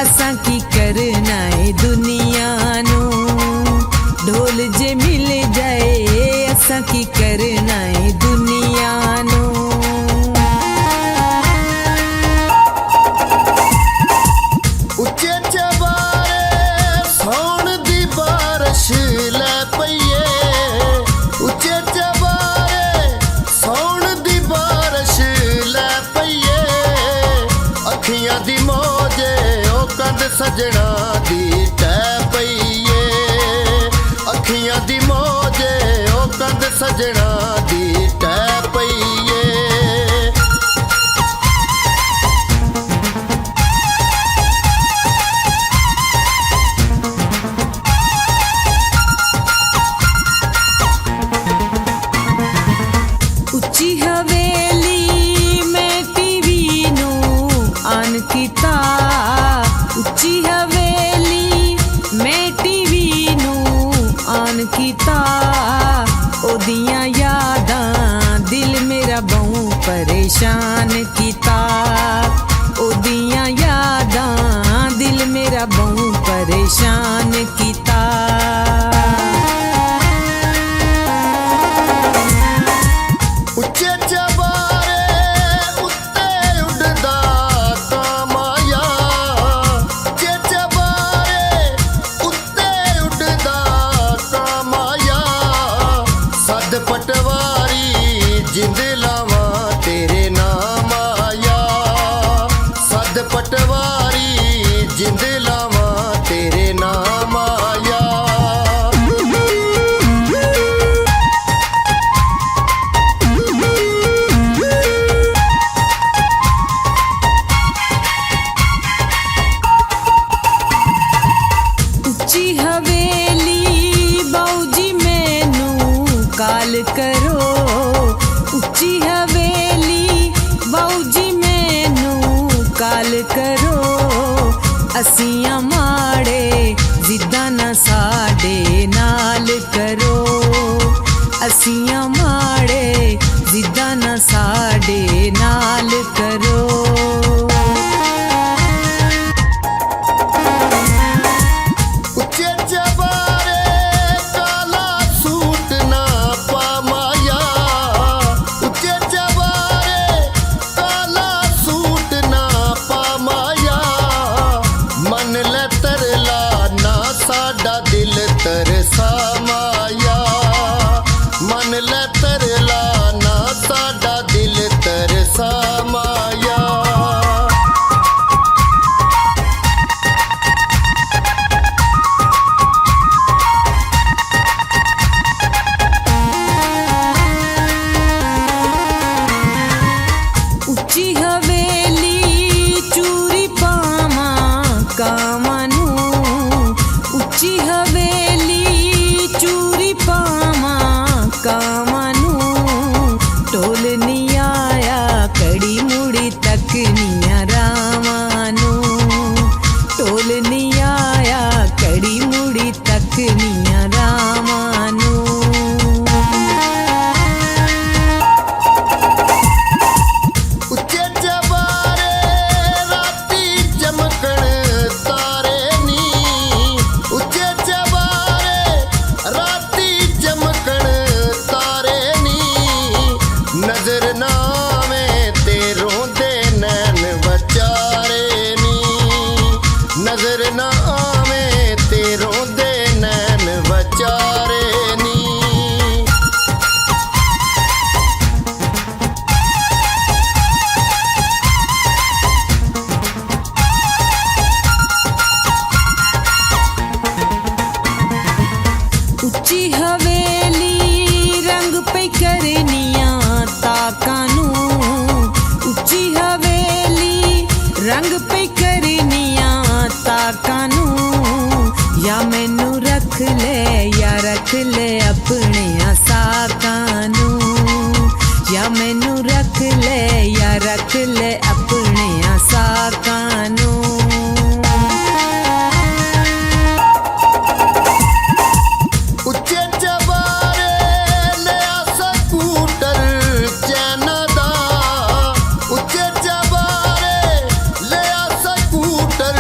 असां की करना है दुनिया नू, ढोल जे मिल जाए असां की करना है दुनिया नू। उच्चे चबारे सौण दी बारिश लै पईए, उच्चे चबारे सौण दी बारिश लै पईए, अखियां दी मौजे ओ कंध सजना दी टै पईए, अखियां दी मौजे ओ कंध सजना दी टै पईए। उच्ची हवेली में टीवी नू आन कीता, उच्ची हवेली में टीवी नू आन कीता, ओदियां यादां दिल मेरा बहु परेशान कीता, ओदियां यादां दिल मेरा बहु परेशान कीता। उच्चे चबारे उत्ते उड़दा कामाया, उच्चे चबारे उत्ते उड़दा कामाया, सद पटवारी जिंद लावां तेरे नाम आया, सद पटवारी जिंद लावां तेरे नाम आया। उच्ची हवेली बाऊजी मैनू काल करो, उच्ची हवेली बाऊजी मैनू काल करो, असियां माड़े जिद्दां ना साडे नाल करो, असियां माड़े जिद्दां ना साडे नाल करो। उच्चे चबारे काला सूट ना पामाया, उच्चे चबारे काला सूट ना पामाया, मन ले तरला ना साडा दिल तरसा माया, मन ले तरला ना साडा दिल तरसा माया। उच्ची हवेली चूरी पामा कामनू, उच्ची हवेली चूरी पामा कामनू, ढोल नी आया कड़ी मुड़ी तक निया रामानू, ढोल नी आया कड़ी मुड़ी तक निया रामानू। उच्चे चबारे राती चमकण तारे नी, उच्चे चबारे राती चमकण तारे नी, नजर नावे ते रोंदे नैन बचारे नी, नजर नावे ते रोंदे नैन बचारे नी। उच्ची हवेली रंग पे करनिया ताकानू, उच्ची हवेली रंग पे करनिया ताकानू, या मैनू रख ले या रख ले अपने साकानू, या मैनू रख ले या रख ले अपने साकानू। उच्चे चबारे लिया सकूटर चैना दा, उच्चे चबारे लिया सकूटर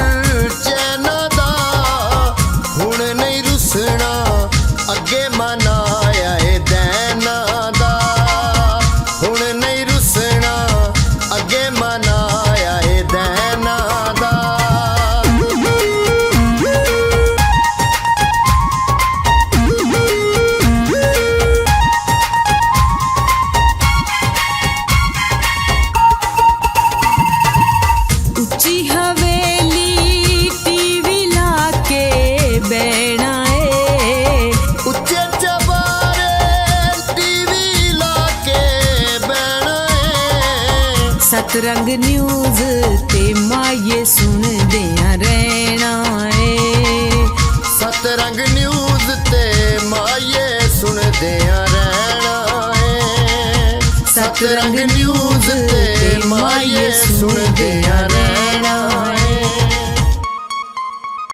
ਸਤਰੰਗ ਨਿਊਜ਼ ਤੇ ਮਾਏ ਸੁਣਦਿਆਂ ਰਹਿਣਾ ਏ। ਸਤਰੰਗ ਨਿਊਜ਼ ਤੇ ਮਾਏ ਸੁਣਦਿਆਂ ਰਹਿਣਾ ਏ। ਸਤਰੰਗ ਨਿਊਜ਼ ਤੇ ਮਾਏ ਸੁਣਦਿਆਂ ਰਹਿਣਾ